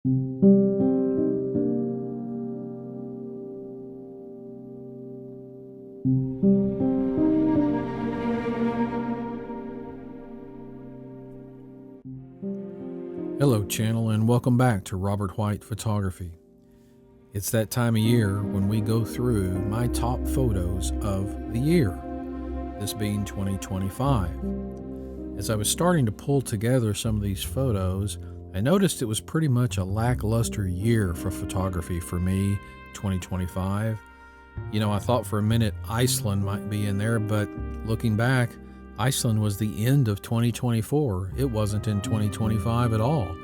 Hello channel, and welcome back to Robert White Photography. It's that time of year when we go through my top photos of the year, this being 2025. As I was starting to pull together some of these photos, I noticed it was pretty much a lackluster year for photography for me, 2025. You know, I thought for a minute Iceland might be in there, but looking back, Iceland was the end of 2024. It wasn't in 2025 at all.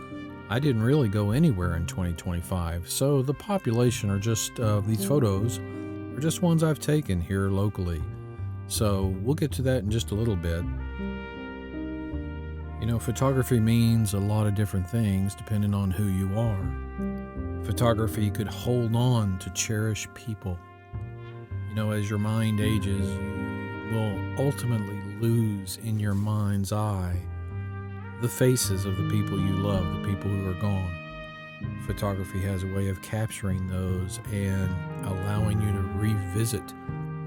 I didn't really go anywhere in 2025, so the population are just, these photos are just ones I've taken here locally. So we'll get to that in just a little bit. You know, photography means a lot of different things depending on who you are. Photography could hold on to cherish people. You know, as your mind ages, you will ultimately lose in your mind's eye the faces of the people you love, the people who are gone. Photography has a way of capturing those and allowing you to revisit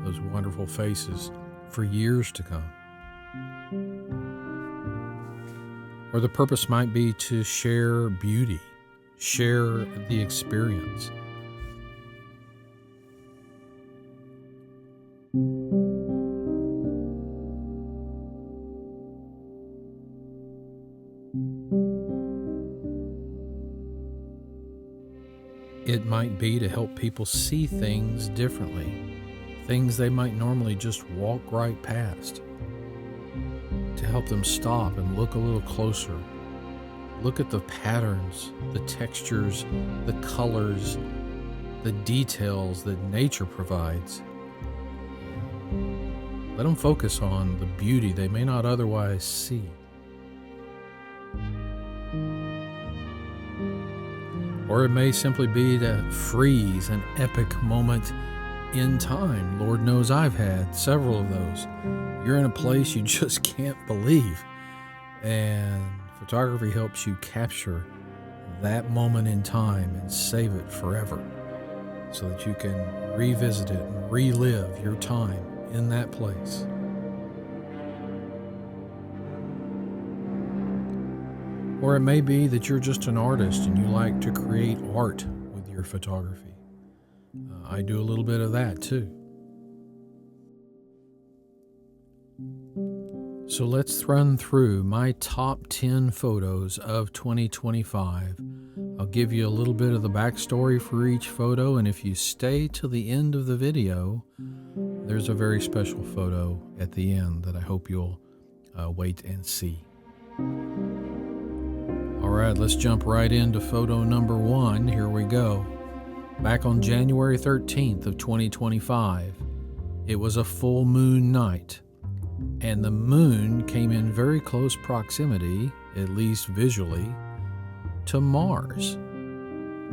those wonderful faces for years to come. Or the purpose might be to share beauty, share the experience. It might be to help people see things differently, things they might normally just walk right past. To help them stop and look a little closer. Look at the patterns, the textures, the colors, the details that nature provides. Let them focus on the beauty they may not otherwise see. Or it may simply be to freeze an epic moment in time. Lord knows I've had several of those. You're in a place you just can't believe. And photography helps you capture that moment in time and save it forever so that you can revisit it and relive your time in that place. Or it may be that you're just an artist and you like to create art with your photography. I do a little bit of that too. So let's run through my top 10 photos of 2025. I'll give you a little bit of the backstory for each photo, and if you stay till the end of the video, there's a very special photo at the end that I hope you'll wait and see. Alright, let's jump right into photo number 1. Here we go. Back on January 13th of 2025, it was a full moon night, and the moon came in very close proximity, at least visually, to Mars.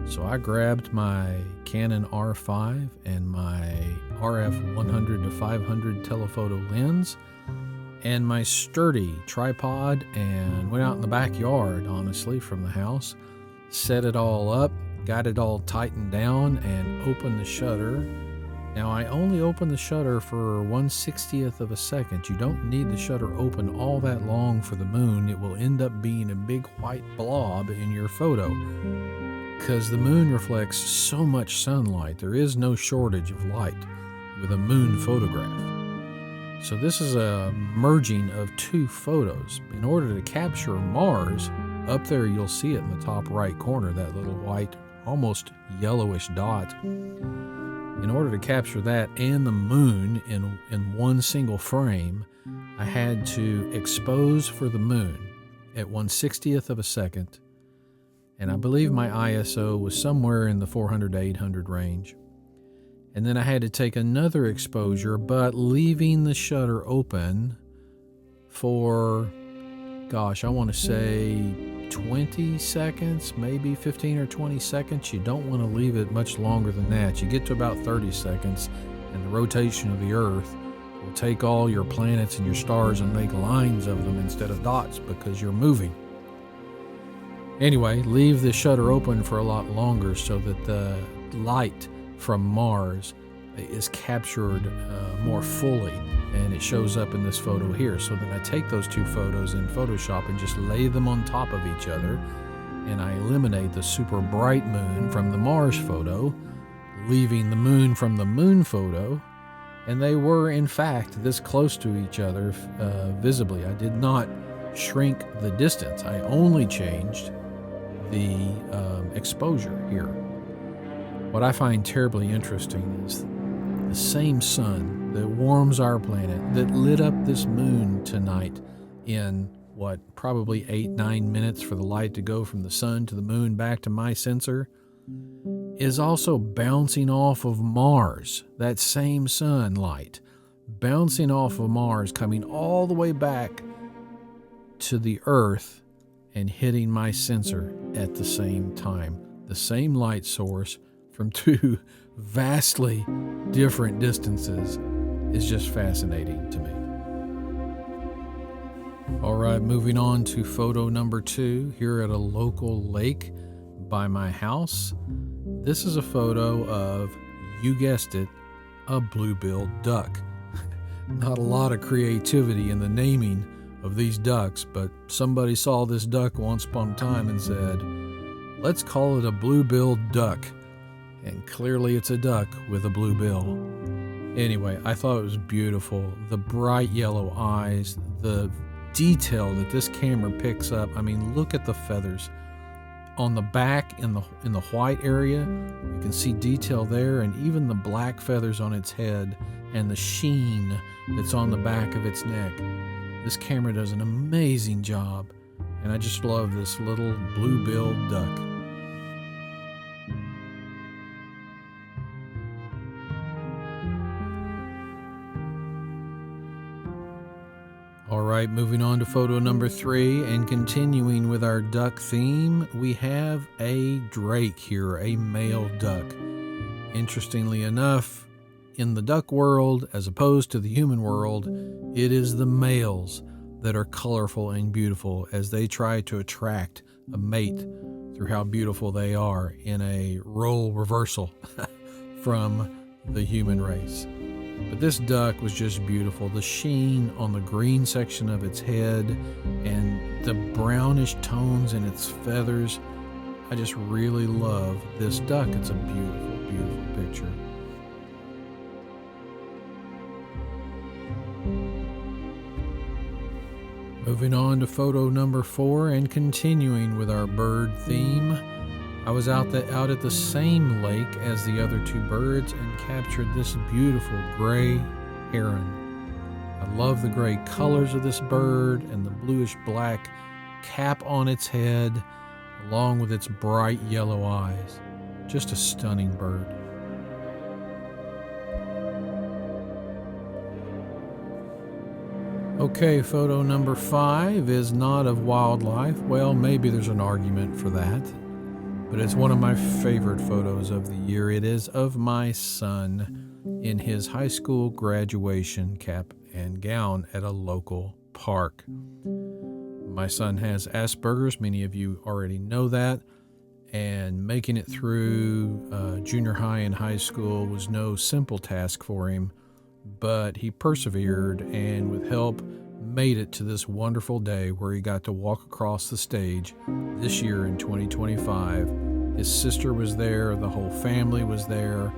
So I grabbed my Canon R5 and my RF 100 to 500 telephoto lens and my sturdy tripod and went out in the backyard, honestly, from the house, set it all up, got it all tightened down, and opened the shutter. Now, I only opened the shutter for 1/60th of a second. You don't need the shutter open all that long for the moon. It will end up being a big white blob in your photo because the moon reflects so much sunlight. There is no shortage of light with a moon photograph. So this is a merging of two photos. In order to capture Mars, up there you'll see it in the top right corner, that little white, almost yellowish dot. In order to capture that and the moon in one single frame, I had to expose for the moon at 1/60th of a second, and I believe my ISO was somewhere in the 400 to 800 range. And then I had to take another exposure, but leaving the shutter open for, gosh, I want to say 20 seconds, maybe 15 or 20 seconds. You don't want to leave it much longer than that. You get to about 30 seconds, and the rotation of the Earth will take all your planets and your stars and make lines of them instead of dots because you're moving. Anyway, leave the shutter open for a lot longer so that the light from Mars is captured more fully, and it shows up in this photo here. So then I take those two photos in Photoshop and just lay them on top of each other, and I eliminate the super bright moon from the Mars photo, leaving the moon from the moon photo, and they were in fact this close to each other visibly. I did not shrink the distance. I only changed the exposure here. What I find terribly interesting is the same sun that warms our planet, that lit up this moon tonight in what, probably 8-9 minutes for the light to go from the sun to the moon back to my sensor, is also bouncing off of Mars. That same sunlight bouncing off of Mars, coming all the way back to the Earth and hitting my sensor at the same time. The same light source from two vastly different distances is just fascinating to me. All right, moving on to photo number 2 here at a local lake by my house. This is a photo of, you guessed it, a blue-billed duck. Not a lot of creativity in the naming of these ducks, but somebody saw this duck once upon a time and said, let's call it a blue-billed duck. And clearly it's a duck with a blue bill. Anyway, I thought it was beautiful. The bright yellow eyes, the detail that this camera picks up. I mean, look at the feathers on the back in the white area. You can see detail there, and even the black feathers on its head and the sheen that's on the back of its neck. This camera does an amazing job, and I just love this little blue-billed duck. All right, moving on to photo number 3 and continuing with our duck theme, we have a drake here, a male duck. Interestingly enough, in the duck world, as opposed to the human world, it is the males that are colorful and beautiful as they try to attract a mate through how beautiful they are in a role reversal from the human race. But this duck was just beautiful. The sheen on the green section of its head and the brownish tones in its feathers. I just really love this duck. It's a beautiful, beautiful picture. Moving on to photo number 4 and continuing with our bird theme. I was out at the same lake as the other two birds and captured this beautiful gray heron. I love the gray colors of this bird and the bluish black cap on its head, along with its bright yellow eyes. Just a stunning bird. Okay, photo number 5 is not of wildlife. Well, maybe there's an argument for that, but it's one of my favorite photos of the year. It is of my son in his high school graduation cap and gown at a local park. My son has Asperger's. Many of you already know that. And making it through junior high and high school was no simple task for him, but he persevered and with help made it to this wonderful day where he got to walk across the stage this year in 2025. His sister was there, the whole family was there,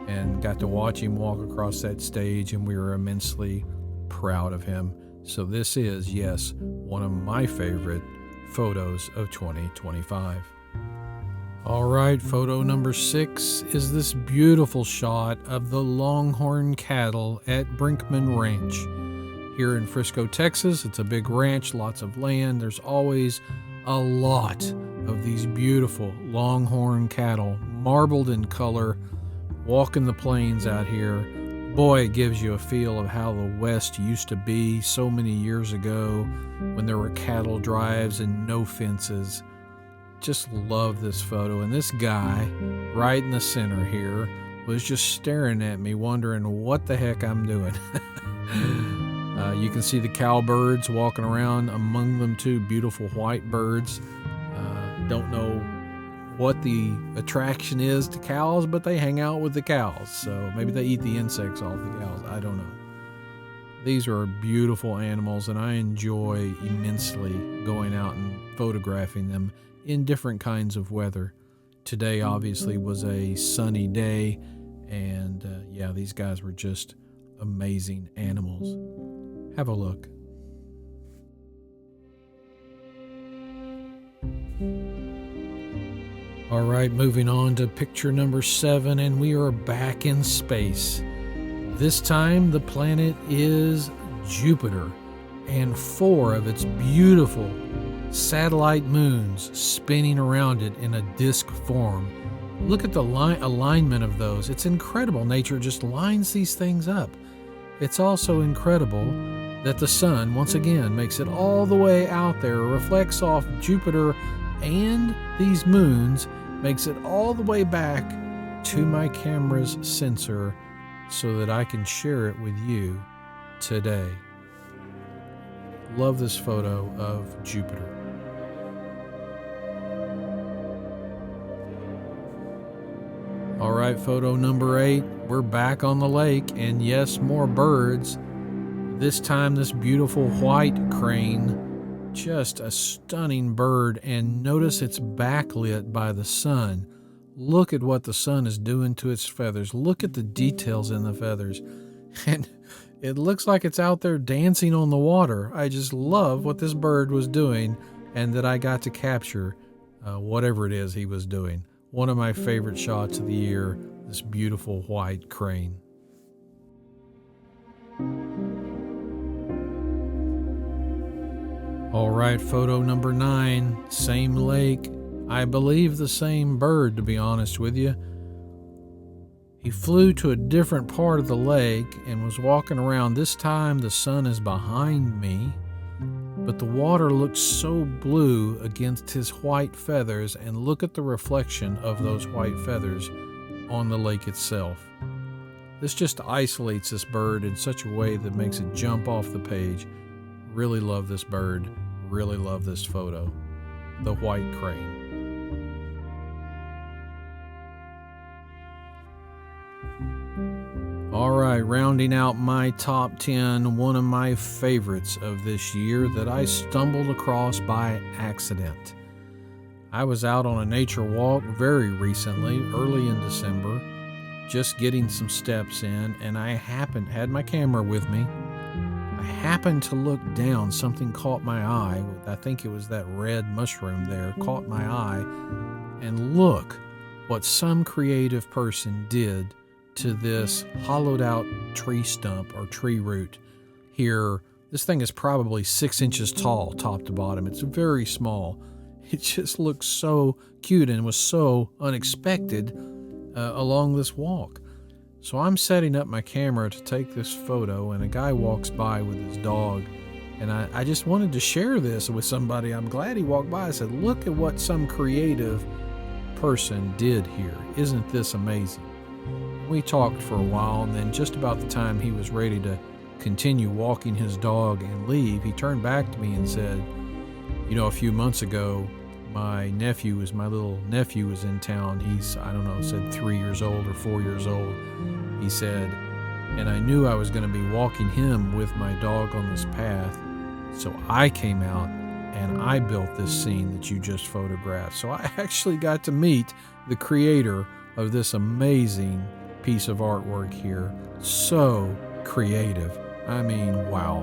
and got to watch him walk across that stage, and we were immensely proud of him. So this is, yes, one of my favorite photos of 2025. All right, photo number 6 is this beautiful shot of the longhorn cattle at Brinkman Ranch. Here in Frisco, Texas, it's a big ranch, lots of land. There's always a lot of these beautiful longhorn cattle, marbled in color, walking the plains out here. Boy, it gives you a feel of how the West used to be so many years ago when there were cattle drives and no fences. Just love this photo, and this guy right in the center here was just staring at me wondering what the heck I'm doing. You can see the cowbirds walking around, among them two beautiful white birds. Don't know what the attraction is to cows, but they hang out with the cows. So maybe they eat the insects off the cows. I don't know. These are beautiful animals, and I enjoy immensely going out and photographing them in different kinds of weather. Today obviously was a sunny day, and yeah, these guys were just amazing animals. Have a look. All right, moving on to picture number 7, and we are back in space. This time the planet is Jupiter, and 4 of its beautiful satellite moons spinning around it in a disk form. Look at the alignment of those. It's incredible. Nature just lines these things up. It's also incredible that the sun, once again, makes it all the way out there, reflects off Jupiter and these moons, makes it all the way back to my camera's sensor so that I can share it with you today. Love this photo of Jupiter. All right, photo number 8. We're back on the lake, and yes, more birds. This time, this beautiful white crane. Just a stunning bird, and notice it's backlit by the sun. Look at what the sun is doing to its feathers. Look at the details in the feathers. And it looks like it's out there dancing on the water. I just love what this bird was doing, and that I got to capture whatever it is he was doing. One of my favorite shots of the year, this beautiful white crane. All right, photo number 9, same lake. I believe the same bird, to be honest with you. He flew to a different part of the lake and was walking around. This time the sun is behind me, but the water looks so blue against his white feathers, and look at the reflection of those white feathers on the lake itself. This just isolates this bird in such a way that makes it jump off the page. Really love this bird. Really love this photo. The white crane. All right, rounding out my top 10, one of my favorites of this year that I stumbled across by accident. I was out on a nature walk very recently, early in December, just getting some steps in, and I had my camera with me. I happened to look down. Something caught my eye. I think it was that red mushroom there, caught my eye. And look what some creative person did to this hollowed out tree stump or tree root here. This thing is probably 6 inches tall, top to bottom. It's very small. It just looks so cute and was so unexpected along this walk. So I'm setting up my camera to take this photo, and a guy walks by with his dog, and I just wanted to share this with somebody. I'm glad he walked by. I said, look at what some creative person did here. Isn't this amazing? We talked for a while, and then just about the time he was ready to continue walking his dog and leave, he turned back to me and said, you know, a few months ago, my little nephew was in town. He's, I don't know, said 3 years old or 4 years old. He said, and I knew I was going to be walking him with my dog on this path. So I came out and I built this scene that you just photographed. So I actually got to meet the creator of this amazing piece of artwork here. So creative. I mean, wow.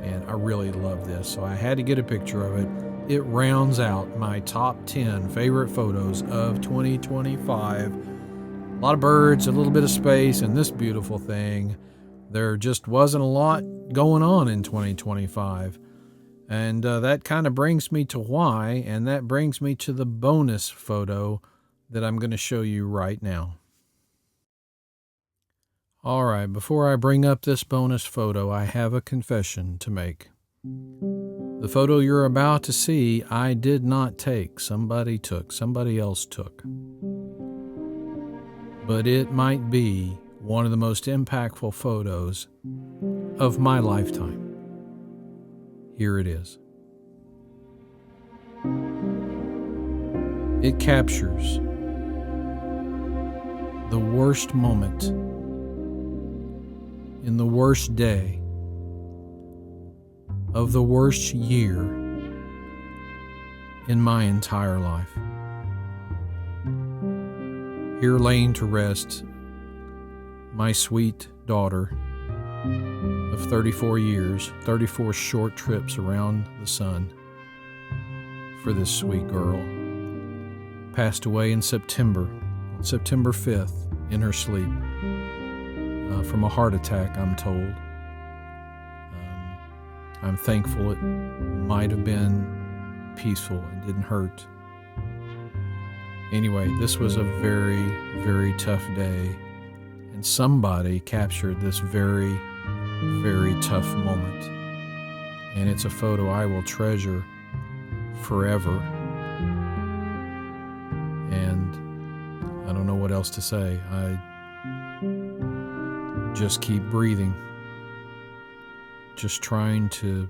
And I really love this. So I had to get a picture of it. It rounds out my top 10 favorite photos of 2025. A lot of birds, a little bit of space, and this beautiful thing. There just wasn't a lot going on in 2025. And that kind of brings me to why, and that brings me to the bonus photo that I'm going to show you right now. All right, before I bring up this bonus photo, I have a confession to make. The photo you're about to see, I did not take. Somebody else took. But it might be one of the most impactful photos of my lifetime. Here it is. It captures the worst moment in the worst day of the worst year in my entire life. Here laying to rest, my sweet daughter of 34 years, 34 short trips around the sun for this sweet girl, passed away in September 5th, in her sleep, from a heart attack, I'm told. I'm thankful it might have been peaceful and didn't hurt. Anyway, this was a very, very tough day, and somebody captured this very, very tough moment. And it's a photo I will treasure forever. And I don't know what else to say. I just keep breathing, just trying to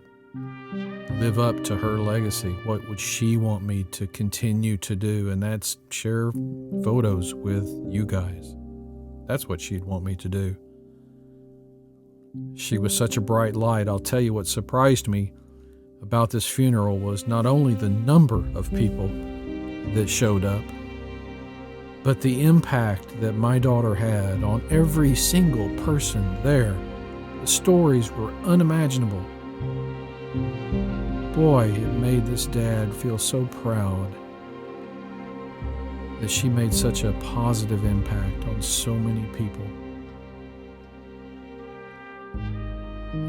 live up to her legacy. What would she want me to continue to do? And that's share photos with you guys. That's what she'd want me to do. She was such a bright light. I'll tell you what surprised me about this funeral was not only the number of people that showed up, but the impact that my daughter had on every single person there. The stories were unimaginable. Boy, it made this dad feel so proud that she made such a positive impact on so many people.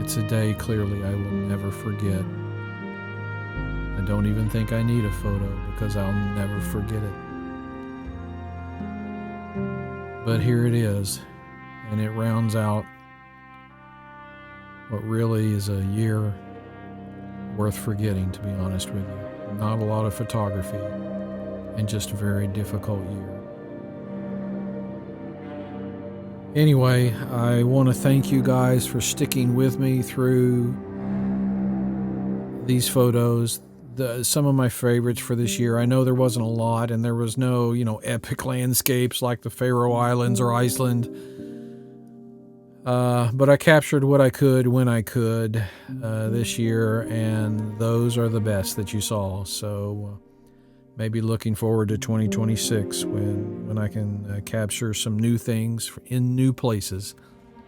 It's a day clearly I will never forget. I don't even think I need a photo because I'll never forget it. But here it is, and it rounds out what really is a year worth forgetting, to be honest with you. Not a lot of photography, and just a very difficult year. Anyway, I want to thank you guys for sticking with me through these photos. Some of my favorites for this year. I know there wasn't a lot, and there was no, epic landscapes like the Faroe Islands or Iceland. But I captured what I could when I could this year, and those are the best that you saw. So maybe looking forward to 2026 when I can capture some new things in new places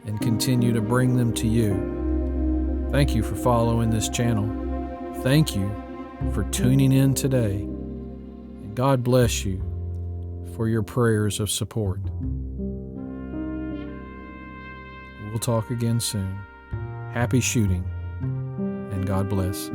and continue to bring them to you. Thank you for following this channel. Thank you for tuning in today. And God bless you for your prayers of support. We'll talk again soon. Happy shooting, and God bless.